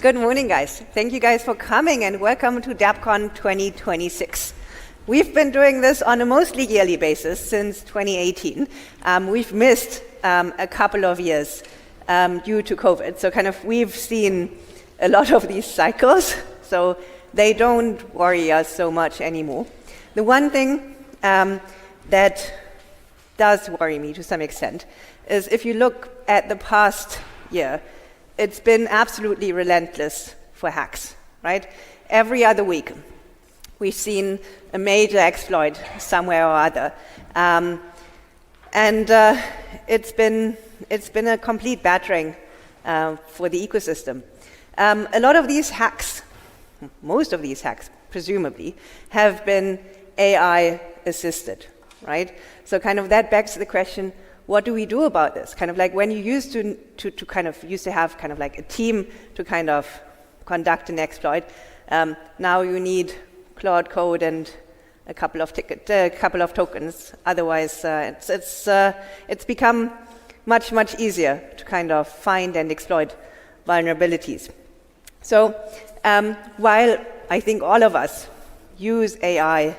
Good morning, guys. Thank you guys for coming and welcome to DappCon 2026. We've been doing this on a mostly yearly basis since 2018. We've missed a couple of years due to COVID. So we've seen a lot of these cycles, so they don't worry us so much anymore. The one thing that does worry me to some extent is if you look at the past year, it's been absolutely relentless for hacks, right? Every other week, we've seen a major exploit somewhere or other. It's been a complete battering for the ecosystem. A lot of these hacks, most of these hacks, presumably, have been AI assisted, right? So that begs the question, what do we do about this? When you used to have a team to conduct an exploit, now you need Claude code and a couple of tokens. Otherwise, it's become much easier to find and exploit vulnerabilities. So while I think all of us use AI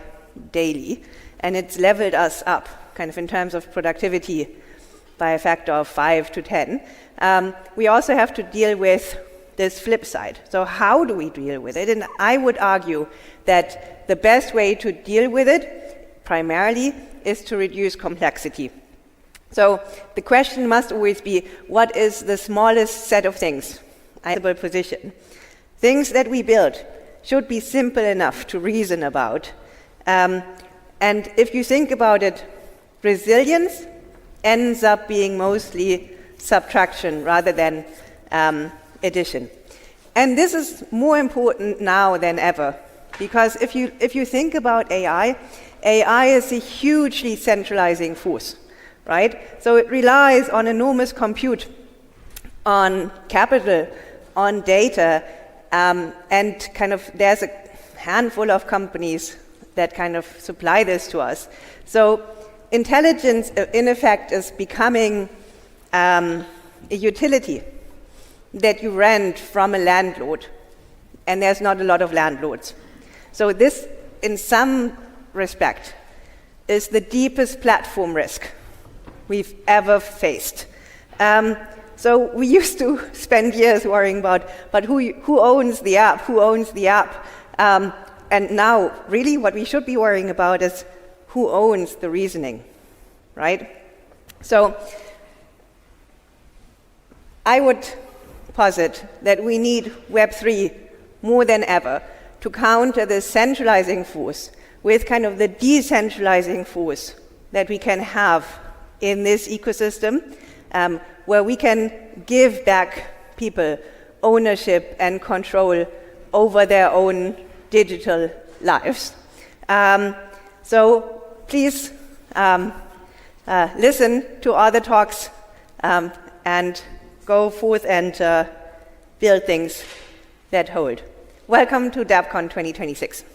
daily, and it's leveled us up in terms of productivity by a factor of 5 to 10, we also have to deal with this flip side. So how do we deal with it? And I would argue that the best way to deal with it primarily is to reduce complexity. So the question must always be, what is the smallest set of things? Position. Things that we build should be simple enough to reason about. And if you think about it, resilience ends up being mostly subtraction rather than addition. And this is more important now than ever, because if you think about AI is a hugely centralizing force, right? So it relies on enormous compute, on capital, on data, and there's a handful of companies that supply this to us. So intelligence, in effect, is becoming a utility that you rent from a landlord, and there's not a lot of landlords. So this, in some respect, is the deepest platform risk we've ever faced. So we used to spend years worrying about, but who owns the app? Who owns the app? And now, really, what we should be worrying about is who owns the reasoning, right? So I would posit that we need Web3 more than ever to counter the centralizing force with the decentralizing force that we can have in this ecosystem, where we can give back people ownership and control over their own digital lives. So please listen to all the talks and go forth and build things that hold. Welcome to DappCon 2026.